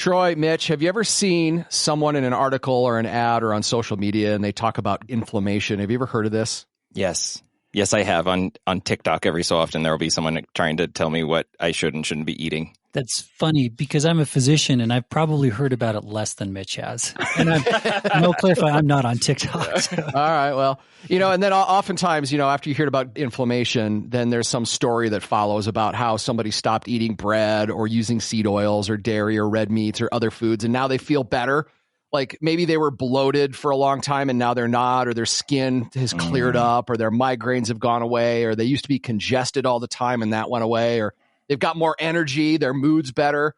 Troy, Mitch, have you ever seen someone in an article or an ad or on social media and they talk about inflammation? Have you ever heard of this? Yes. Yes, I have. On TikTok, every so often, there will be someone trying to tell me what I should and shouldn't be eating. That's funny because I'm a physician and I've probably heard about it less than Mitch has. And I'll clarify, I'm not on TikTok. So. All right. Well, and then oftentimes, after you hear about inflammation, then there's some story that follows about how somebody stopped eating bread or using seed oils or dairy or red meats or other foods. And now they feel better. Like maybe they were bloated for a long time and now they're not, or their skin has cleared up, or their migraines have gone away, or they used to be congested all the time and that went away, or they've got more energy, their mood's better.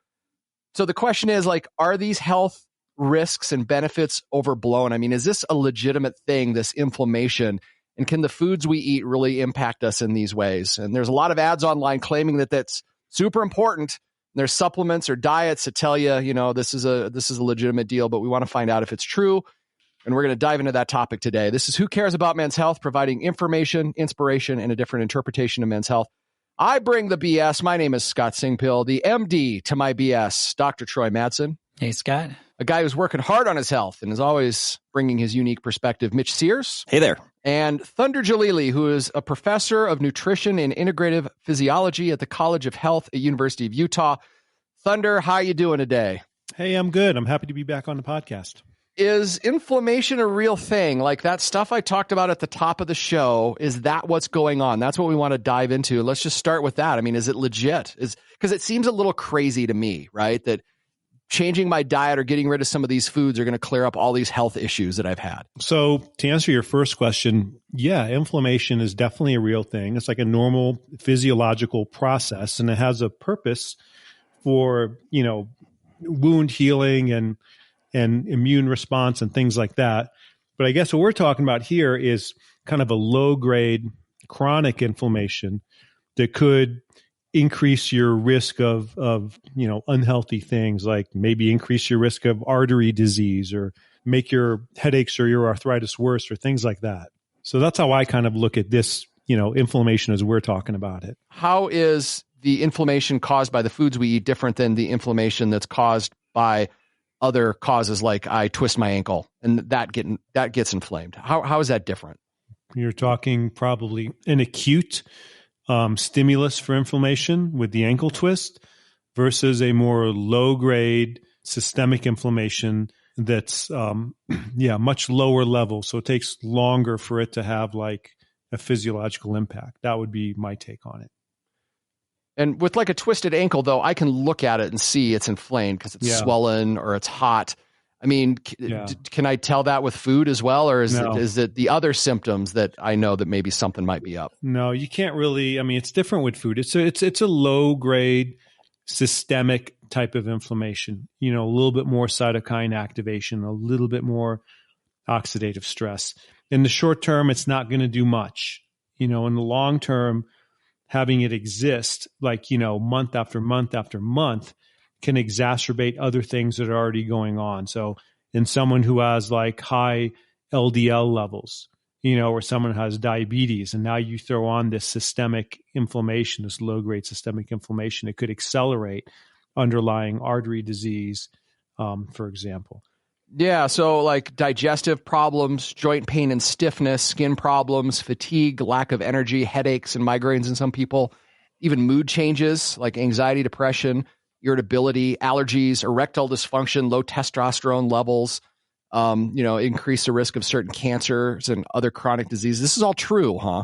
So the question is, are these health risks and benefits overblown? I mean, is this a legitimate thing, this inflammation? And can the foods we eat really impact us in these ways? And there's a lot of ads online claiming that that's super important. There's supplements or diets that tell you, this is a legitimate deal, but we want to find out if it's true. And we're going to dive into that topic today. This is Who Cares About Men's Health, providing information, inspiration, and a different interpretation of men's health. I bring the BS. My name is Scott Singpill, the MD to my BS, Dr. Troy Madsen. Hey, Scott. A guy who's working hard on his health and is always bringing his unique perspective, Mitch Sears. Hey there. And Thunder Jalili, who is a professor of nutrition and integrative physiology at the College of Health at University of Utah. Thunder, how you doing today? Hey, I'm good. I'm happy to be back on the podcast. Is inflammation a real thing? Like that stuff I talked about at the top of the show, is that what's going on? That's what we want to dive into. Let's just start with that. I mean, is it legit? Because it seems a little crazy to me, right? That changing my diet or getting rid of some of these foods are going to clear up all these health issues that I've had. So to answer your first question, yeah, inflammation is definitely a real thing. It's like a normal physiological process, and it has a purpose for, wound healing and immune response and things like that. But I guess what we're talking about here is kind of a low-grade chronic inflammation that could increase your risk of unhealthy things, like maybe increase your risk of artery disease or make your headaches or your arthritis worse or things like that. So that's how I kind of look at this, inflammation as we're talking about it. How is the inflammation caused by the foods we eat different than the inflammation that's caused by other causes, like I twist my ankle and that gets inflamed? How is that different? You're talking probably an acute stimulus for inflammation with the ankle twist versus a more low-grade systemic inflammation that's much lower level. So it takes longer for it to have like a physiological impact. That would be my take on it. And with like a twisted ankle, though, I can look at it and see it's inflamed because it's swollen or it's hot. I mean, can I tell that with food as well? Or is it the other symptoms that I know that maybe something might be up? No, you can't really. I mean, it's different with food. It's a low grade systemic type of inflammation, a little bit more cytokine activation, a little bit more oxidative stress. In the short term, it's not going to do much. In the long term, having it exist like, month after month after month can exacerbate other things that are already going on. So in someone who has like high LDL levels, or someone who has diabetes, and now you throw on this systemic inflammation, this low-grade systemic inflammation, it could accelerate underlying artery disease, for example. Yeah, so like digestive problems, joint pain and stiffness, skin problems, fatigue, lack of energy, headaches and migraines in some people, even mood changes like anxiety, depression, irritability, allergies, erectile dysfunction, low testosterone levels, increase the risk of certain cancers and other chronic diseases. This is all true, huh?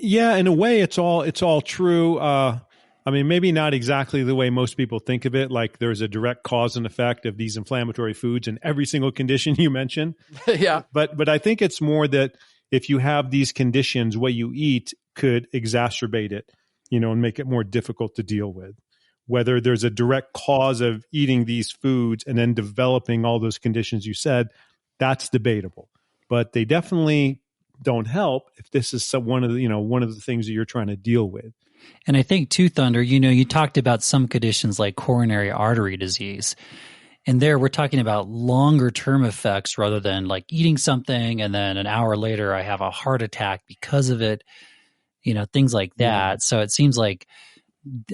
Yeah, in a way, it's all true. I mean, maybe not exactly the way most people think of it, like there's a direct cause and effect of these inflammatory foods in every single condition you mentioned. Yeah. But I think it's more that if you have these conditions, what you eat could exacerbate it, and make it more difficult to deal with. Whether there's a direct cause of eating these foods and then developing all those conditions you said, that's debatable. But they definitely don't help if this is one of the things that you're trying to deal with. And I think too, Thunder, you talked about some conditions like coronary artery disease. And there we're talking about longer term effects rather than like eating something and then an hour later I have a heart attack because of it, things like that. So it seems like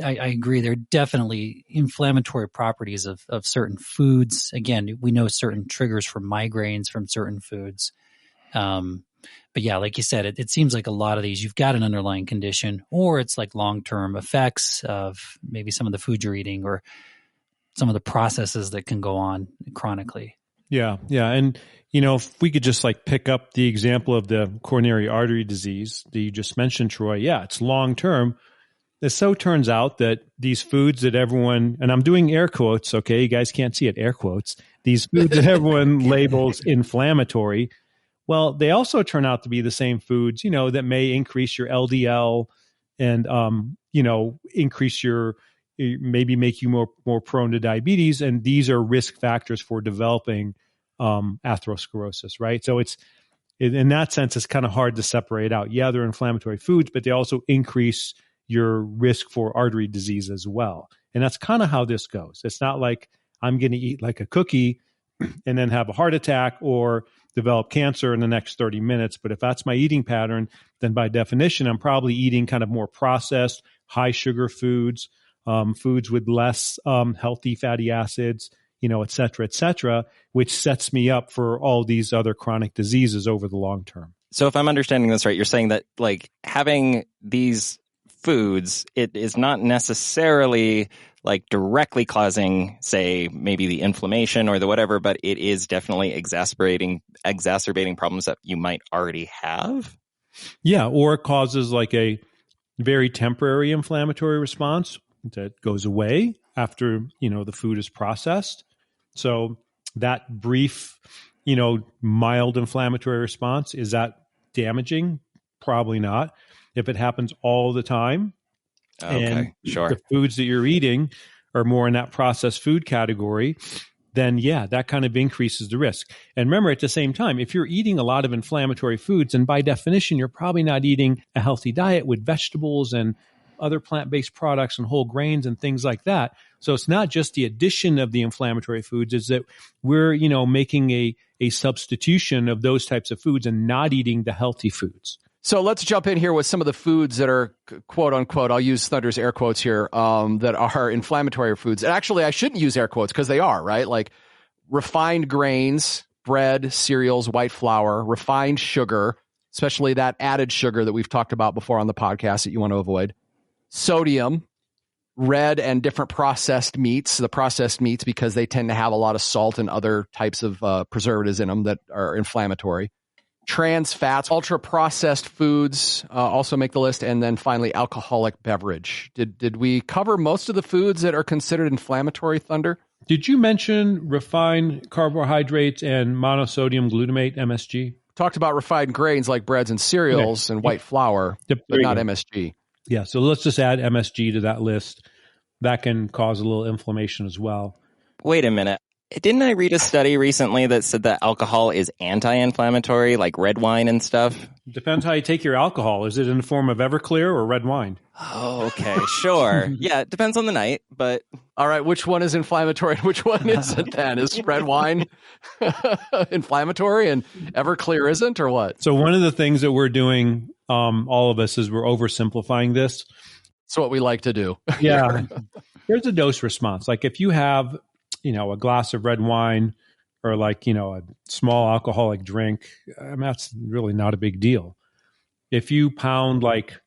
I agree. There are definitely inflammatory properties of certain foods. Again, we know certain triggers for migraines from certain foods. But yeah, like you said, it seems like a lot of these, you've got an underlying condition, or it's like long-term effects of maybe some of the food you're eating or some of the processes that can go on chronically. Yeah. And, if we could just like pick up the example of the coronary artery disease that you just mentioned, Troy, yeah, it's long-term. It so turns out that these foods that everyone, and I'm doing air quotes, okay, you guys can't see it, air quotes, these foods that everyone labels inflammatory, well, they also turn out to be the same foods, that may increase your LDL and, increase maybe make you more prone to diabetes. And these are risk factors for developing atherosclerosis, right? So in that sense, it's kind of hard to separate out. Yeah, they're inflammatory foods, but they also increase your risk for artery disease as well. And that's kind of how this goes. It's not like I'm going to eat like a cookie and then have a heart attack or develop cancer in the next 30 minutes. But if that's my eating pattern, then by definition, I'm probably eating kind of more processed, high sugar foods, foods with less healthy fatty acids, et cetera, which sets me up for all these other chronic diseases over the long term. So if I'm understanding this right, you're saying that like having these foods, it is not necessarily like directly causing, say, maybe the inflammation or the whatever, but it is definitely exacerbating problems that you might already have. Yeah, or it causes like a very temporary inflammatory response that goes away after, the food is processed. So that brief, mild inflammatory response, is that damaging? Probably not. If it happens all the time, and sure, the foods that you're eating are more in that processed food category, then yeah, that kind of increases the risk. And remember, at the same time, if you're eating a lot of inflammatory foods, and by definition, you're probably not eating a healthy diet with vegetables and other plant-based products and whole grains and things like that. So it's not just the addition of the inflammatory foods, is that we're, making a substitution of those types of foods and not eating the healthy foods. So let's jump in here with some of the foods that are quote unquote, I'll use Thunder's air quotes here, that are inflammatory foods. And actually, I shouldn't use air quotes because they are, right? Like refined grains, bread, cereals, white flour, refined sugar, especially that added sugar that we've talked about before on the podcast that you want to avoid, sodium, red and different processed meats, the processed meats because they tend to have a lot of salt and other types of preservatives in them that are inflammatory. Trans fats, ultra-processed foods also make the list. And then finally, alcoholic beverage. Did we cover most of the foods that are considered inflammatory, Thunder? Did you mention refined carbohydrates and monosodium glutamate, MSG? Talked about refined grains like breads and cereals and white flour, but not MSG. Yeah, so let's just add MSG to that list. That can cause a little inflammation as well. Wait a minute. Didn't I read a study recently that said that alcohol is anti-inflammatory, like red wine and stuff? Depends how you take your alcohol. Is it in the form of Everclear or red wine? Oh, okay, sure. Yeah, it depends on the night, but... All right, which one is inflammatory and which one isn't then? Is red wine inflammatory and Everclear isn't, or what? So one of the things that we're doing, all of us, is we're oversimplifying this. It's what we like to do. Yeah. There's a dose response. Like if you have, a glass of red wine or like, a small alcoholic drink, that's really not a big deal. If you pound like,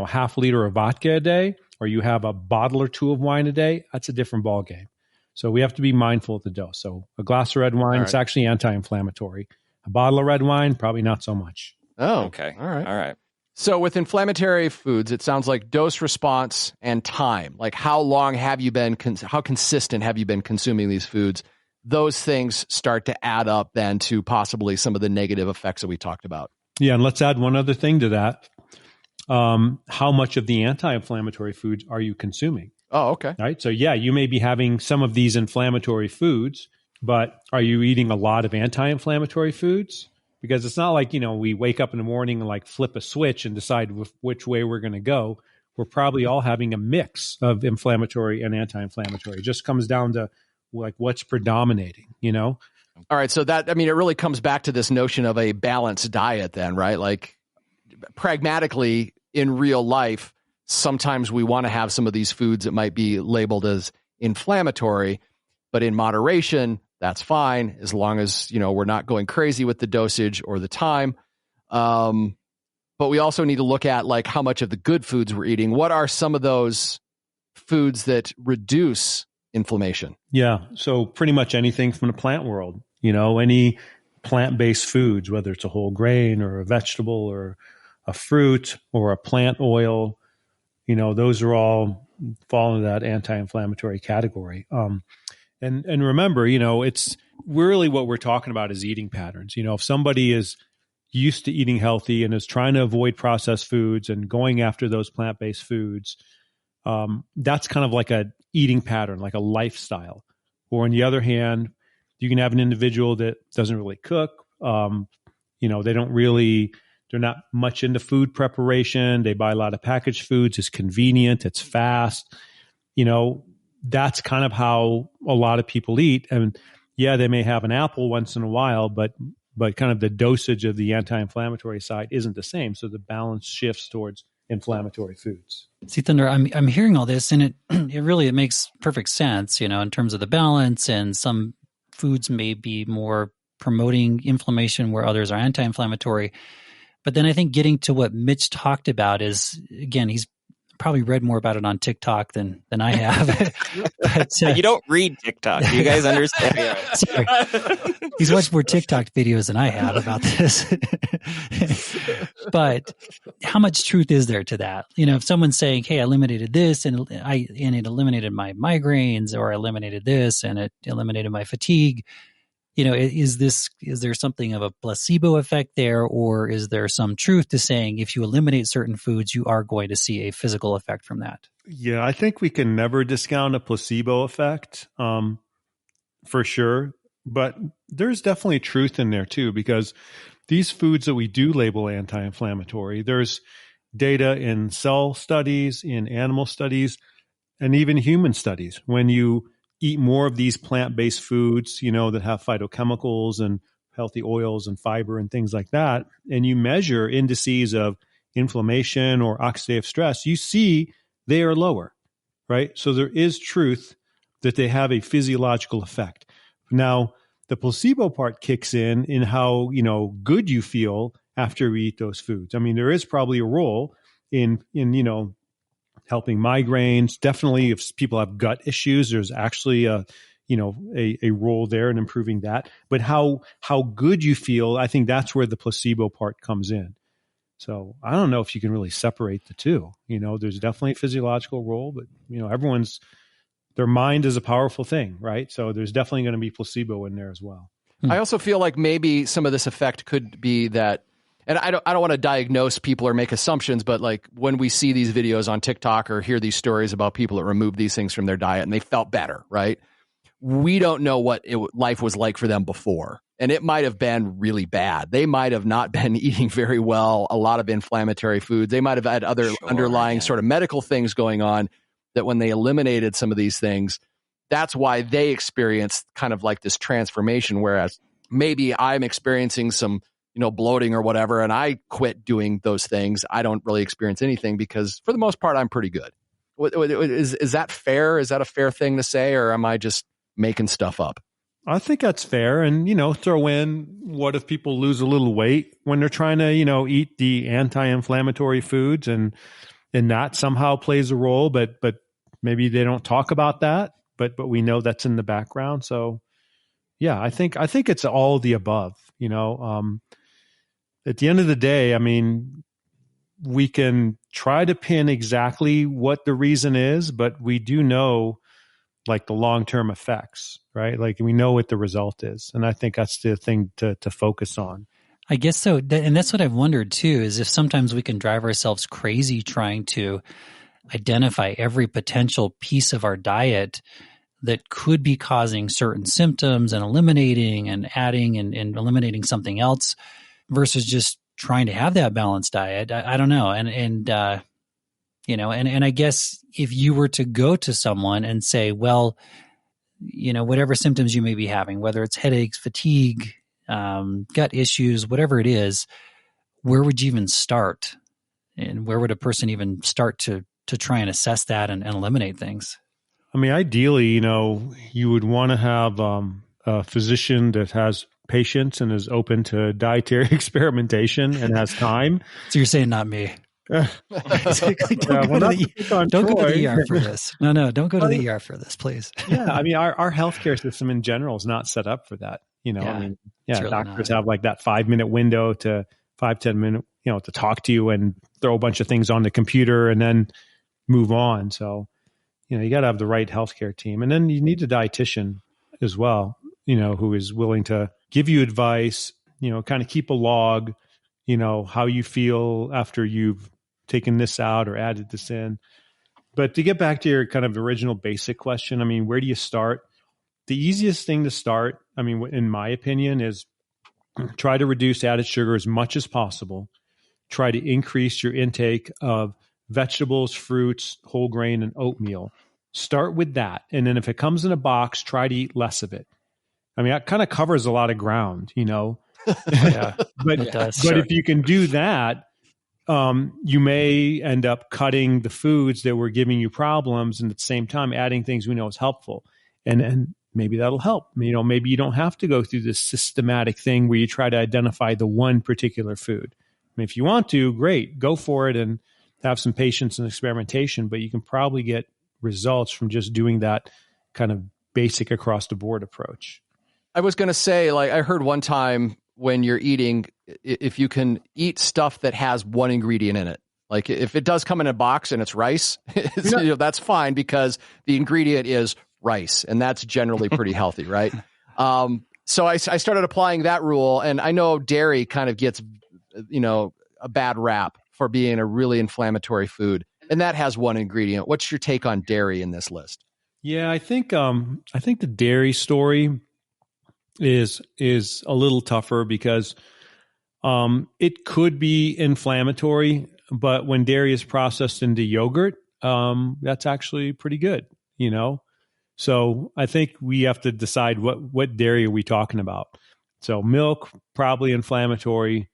half a liter of vodka a day, or you have a bottle or two of wine a day, that's a different ballgame. So we have to be mindful of the dose. So a glass of red wine, it's actually anti-inflammatory. A bottle of red wine, probably not so much. Oh, okay. All right. All right. So with inflammatory foods, it sounds like dose response and time. Like how long have you been, how consistent have you been consuming these foods? Those things start to add up then to possibly some of the negative effects that we talked about. Yeah, and let's add one other thing to that. How much of the anti-inflammatory foods are you consuming? Oh, okay. Right. So yeah, you may be having some of these inflammatory foods, but are you eating a lot of anti-inflammatory foods? Because it's not like, we wake up in the morning and like flip a switch and decide which way we're going to go. We're probably all having a mix of inflammatory and anti-inflammatory. It just comes down to like what's predominating, All right. So that, it really comes back to this notion of a balanced diet then, right? Like pragmatically in real life, sometimes we want to have some of these foods that might be labeled as inflammatory, but in moderation, that's fine as long as, we're not going crazy with the dosage or the time. But we also need to look at like how much of the good foods we're eating. What are some of those foods that reduce inflammation? Yeah. So pretty much anything from the plant world, any plant-based foods, whether it's a whole grain or a vegetable or a fruit or a plant oil, those are all fall into that anti-inflammatory category. And remember, it's really what we're talking about is eating patterns. If somebody is used to eating healthy and is trying to avoid processed foods and going after those plant-based foods, that's kind of like a eating pattern, like a lifestyle. Or on the other hand, you can have an individual that doesn't really cook. They're not much into food preparation. They buy a lot of packaged foods. It's convenient. It's fast. That's kind of how a lot of people eat. And yeah, they may have an apple once in a while, but kind of the dosage of the anti-inflammatory side isn't the same. So the balance shifts towards inflammatory foods. See, Thunder, I'm hearing all this, and it makes perfect sense, in terms of the balance. And some foods may be more promoting inflammation where others are anti-inflammatory. But then I think getting to what Mitch talked about is, again, he's probably read more about it on TikTok than I have. But, you don't read TikTok. You guys understand? Sorry. He's watched more TikTok videos than I have about this. But how much truth is there to that? If someone's saying, "Hey, I eliminated this and it eliminated my migraines," or "I eliminated this and it eliminated my fatigue," is there something of a placebo effect there, or is there some truth to saying if you eliminate certain foods, you are going to see a physical effect from that? Yeah, I think we can never discount a placebo effect, for sure. But there's definitely truth in there too, because these foods that we do label anti-inflammatory, there's data in cell studies, in animal studies, and even human studies. When you eat more of these plant-based foods, that have phytochemicals and healthy oils and fiber and things like that, and you measure indices of inflammation or oxidative stress, you see they are lower, right? So there is truth that they have a physiological effect. Now, the placebo part kicks in how, good you feel after you eat those foods. I mean, there is probably a role in helping migraines. Definitely, if people have gut issues, there's actually a role there in improving that. But how good you feel, I think that's where the placebo part comes in. So I don't know if you can really separate the two. There's definitely a physiological role, but their mind is a powerful thing, right? So there's definitely going to be placebo in there as well. I also feel like maybe some of this effect could be that, and I don't want to diagnose people or make assumptions, but like when we see these videos on TikTok or hear these stories about people that remove these things from their diet and they felt better, right? We don't know what life was like for them before. And it might have been really bad. They might have not been eating very well, a lot of inflammatory foods. They might have had other underlying sort of medical things going on that when they eliminated some of these things, that's why they experienced kind of like this transformation. Whereas maybe I'm experiencing some, bloating or whatever, and I quit doing those things. I don't really experience anything because for the most part, I'm pretty good. Is that fair? Is that a fair thing to say, or am I just making stuff up? I think that's fair. And, throw in, what if people lose a little weight when they're trying to, eat the anti-inflammatory foods and that somehow plays a role, but maybe they don't talk about that, but we know that's in the background. So yeah, I think it's all of the above, at the end of the day, I mean, we can try to pin exactly what the reason is, but we do know like the long-term effects, right? Like we know what the result is. And I think that's the thing to focus on. I guess so. And that's what I've wondered too, is if sometimes we can drive ourselves crazy trying to identify every potential piece of our diet that could be causing certain symptoms and eliminating and adding and eliminating something else versus just trying to have that balanced diet. I don't know. And I guess if you were to go to someone and say, well, whatever symptoms you may be having, whether it's headaches, fatigue, gut issues, whatever it is, where would you even start? And where would a person even start to to try and assess that and eliminate things? I mean, ideally, you would want to have a physician that has patience and is open to dietary experimentation and has time. So you're saying not me. Basically, don't go to the ER for this. No, don't go to the ER for this, please. Yeah, I mean, our healthcare system in general is not set up for that. Really doctors have like that 5-minute window to 5-10 minute, to talk to you and throw a bunch of things on the computer and then move on. So, you got to have the right healthcare team, and then you need a dietitian as well, who is willing to give you advice, kind of keep a log, how you feel after you've taken this out or added this in. But to get back to your kind of original basic question, I mean, where do you start? The easiest thing to start, I mean, in my opinion, is try to reduce added sugar as much as possible. Try to increase your intake of vegetables, fruits, whole grain, and oatmeal. Start with that. And then if it comes in a box, try to eat less of it. I mean, that kind of covers a lot of ground, Yeah, but it does. But if you can do that, you may end up cutting the foods that were giving you problems, and at the same time adding things we know is helpful. And maybe that'll help. Maybe you don't have to go through this systematic thing where you try to identify the one particular food. I mean, if you want to, great, go for it and have some patience and experimentation, but you can probably get results from just doing that kind of basic across the board approach. I was going to say, like, I heard one time when you're eating, if you can eat stuff that has one ingredient in it, like if it does come in a box and it's rice, that's fine because the ingredient is rice, and that's generally pretty healthy, right? So I started applying that rule, and I know dairy kind of gets, a bad rap for being a really inflammatory food, and that has one ingredient. What's your take on dairy in this list? Yeah, I think the dairy story is a little tougher because it could be inflammatory, but when dairy is processed into yogurt, that's actually pretty good, So I think we have to decide what dairy are we talking about. So milk, probably inflammatory.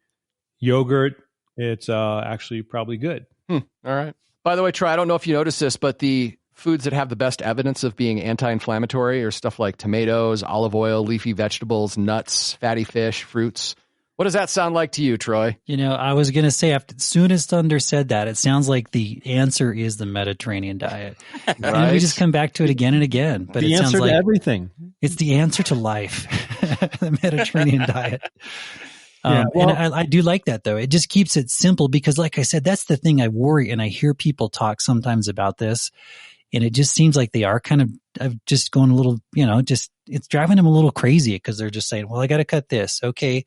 Yogurt, it's actually probably good. All right. By the way, Troy, I don't know if you noticed this, but the foods that have the best evidence of being anti-inflammatory are stuff like tomatoes, olive oil, leafy vegetables, nuts, fatty fish, fruits. What does that sound like to you, Troy? I was going to say, as soon as Thunder said that, it sounds like the answer is the Mediterranean diet. Right. And we just come back to it again and again. But the it answer sounds like to everything. It's the answer to life, the Mediterranean diet. And I do like that, though. It just keeps it simple because, like I said, that's the thing I worry. And I hear people talk sometimes about this, and it just seems like they are kind of just going a little, it's driving them a little crazy because they're just saying, well, I got to cut this. Okay,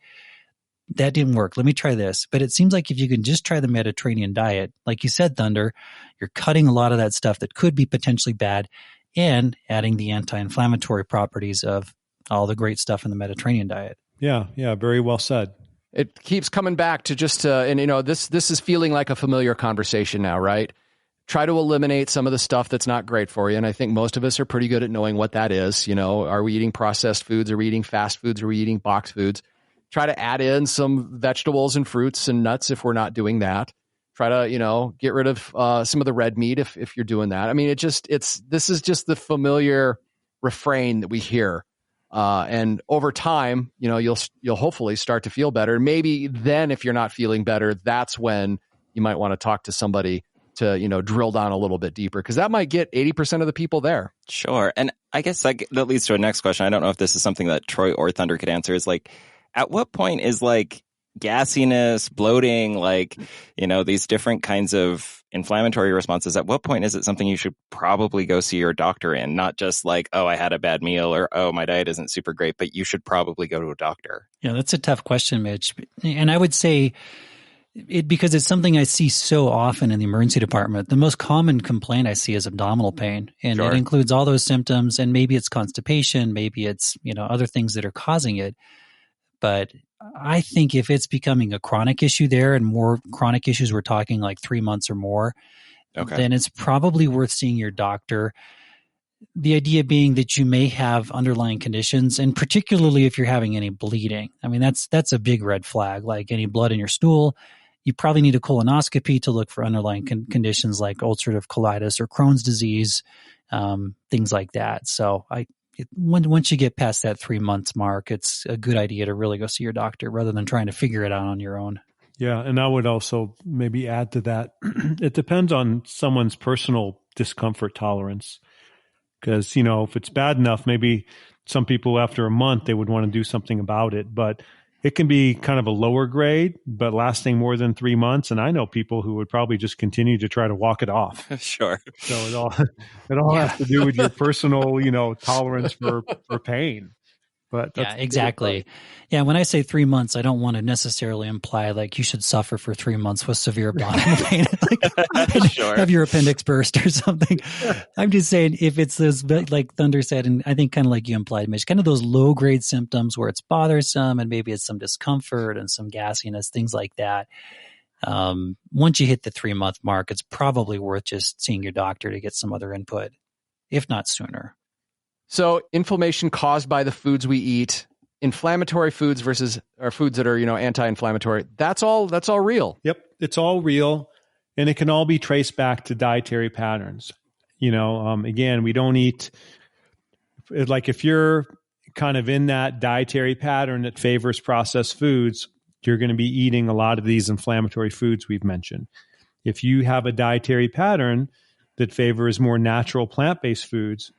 that didn't work. Let me try this. But it seems like if you can just try the Mediterranean diet, like you said, Thunder, you're cutting a lot of that stuff that could be potentially bad and adding the anti-inflammatory properties of all the great stuff in the Mediterranean diet. Yeah, very well said. It keeps coming back to just, this is feeling like a familiar conversation now, right? Try to eliminate some of the stuff that's not great for you. And I think most of us are pretty good at knowing what that is. Are we eating processed foods? Are we eating fast foods? Are we eating box foods? Try to add in some vegetables and fruits and nuts if we're not doing that. Try to, get rid of some of the red meat if you're doing that. I mean, this is just the familiar refrain that we hear. And over time, you'll hopefully start to feel better. Maybe then if you're not feeling better, that's when you might want to talk to somebody to, drill down a little bit deeper, because that might get 80% of the people there. Sure. And I guess that leads to a next question. I don't know if this is something that Troy or Thunder could answer, is like, at what point is like gassiness, bloating, like, these different kinds of inflammatory responses, at what point is it something you should probably go see your doctor in? Not just like, oh, I had a bad meal, or, oh, my diet isn't super great, but you should probably go to a doctor. Yeah, that's a tough question, Mitch. And I would say because it's something I see so often in the emergency department. The most common complaint I see is abdominal pain, and It includes all those symptoms, and maybe it's constipation, maybe it's, other things that are causing it. But I think if it's becoming a chronic issue there, and more chronic issues, we're talking like 3 months or more, then it's probably worth seeing your doctor. The idea being that you may have underlying conditions, and particularly if you're having any bleeding. I mean, that's a big red flag, like any blood in your stool, You probably need a colonoscopy to look for underlying conditions like ulcerative colitis or Crohn's disease, things like that. So once you get past that 3 months mark, it's a good idea to really go see your doctor rather than trying to figure it out on your own. Yeah, and I would also maybe add to that, it depends on someone's personal discomfort tolerance. Because, if it's bad enough, maybe some people after a month, they would want to do something about it. But it can be kind of a lower grade, but lasting more than 3 months. And I know people who would probably just continue to try to walk it off. Sure. So it all has to do with your personal, tolerance for pain. But yeah, exactly. Yeah, when I say 3 months, I don't want to necessarily imply like you should suffer for 3 months with severe abdominal pain, Sure. have your appendix burst or something. I'm just saying if it's those, like Thunder said, and I think kind of like you implied, Mitch, kind of those low grade symptoms where it's bothersome and maybe it's some discomfort and some gassiness, things like that. Once you hit the 3 month mark, it's probably worth just seeing your doctor to get some other input, if not sooner. So inflammation caused by the foods we eat, inflammatory foods versus or foods that are, anti-inflammatory. That's all real. Yep. It's all real. And it can all be traced back to dietary patterns. Again, we don't eat, like if you're kind of in that dietary pattern that favors processed foods, you're going to be eating a lot of these inflammatory foods we've mentioned. If you have a dietary pattern that favors more natural plant-based foods,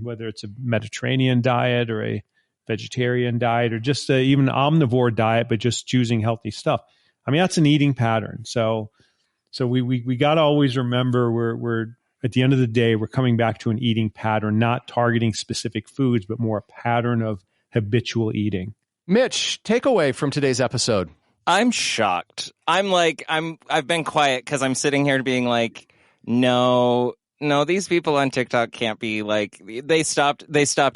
whether it's a Mediterranean diet or a vegetarian diet or just even an omnivore diet, but just choosing healthy stuff. I mean, that's an eating pattern. So we got to always remember we're at the end of the day, we're coming back to an eating pattern, not targeting specific foods, but more a pattern of habitual eating. Mitch, takeaway from today's episode. I'm shocked. I've been quiet because I'm sitting here being like, no, these people on TikTok can't be like, they stopped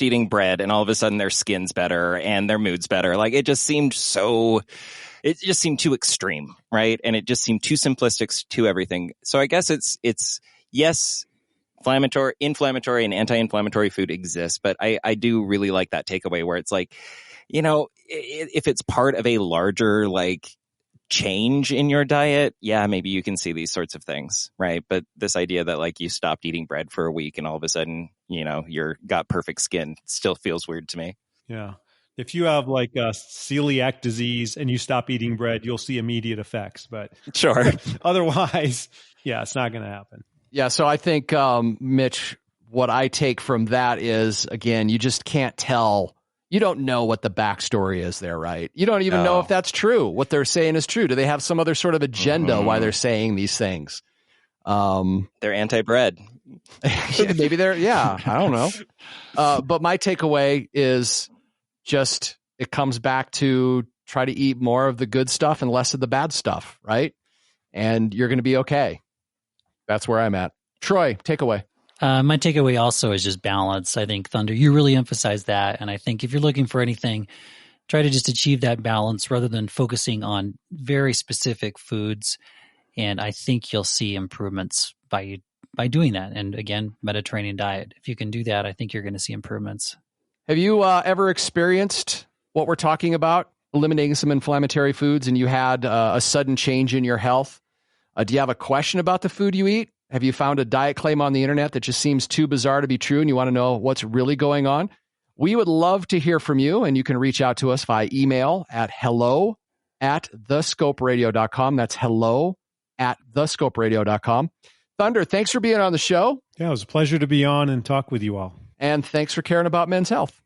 eating bread and all of a sudden their skin's better and their mood's better. Like it just seemed too extreme, right? And it just seemed too simplistic to everything. So I guess it's yes, inflammatory and anti-inflammatory food exists, but I do really like that takeaway where it's like, if it's part of a larger like change in your diet, yeah, maybe you can see these sorts of things, right? But this idea that like you stopped eating bread for a week and all of a sudden, you're got perfect skin still feels weird to me. Yeah. If you have like a celiac disease and you stop eating bread, you'll see immediate effects. But sure. Otherwise, yeah, it's not going to happen. Yeah. So I think, Mitch, what I take from that is, again, you just can't tell. You don't know what the backstory is there, right? You don't even know if that's true. What they're saying is true. Do they have some other sort of agenda why they're saying these things? They're anti-bread. Maybe I don't know. But my takeaway is just, it comes back to try to eat more of the good stuff and less of the bad stuff, right? And you're going to be okay. That's where I'm at. Troy, takeaway. My takeaway also is just balance. I think, Thunder, you really emphasize that. And I think if you're looking for anything, try to just achieve that balance rather than focusing on very specific foods. And I think you'll see improvements by doing that. And again, Mediterranean diet. If you can do that, I think you're going to see improvements. Have you ever experienced what we're talking about, eliminating some inflammatory foods, and you had a sudden change in your health? Do you have a question about the food you eat? Have you found a diet claim on the internet that just seems too bizarre to be true and you want to know what's really going on? We would love to hear from you, and you can reach out to us via email at hello@thescoperadio.com. That's hello@thescoperadio.com. Thunder, thanks for being on the show. Yeah, it was a pleasure to be on and talk with you all. And thanks for caring about men's health.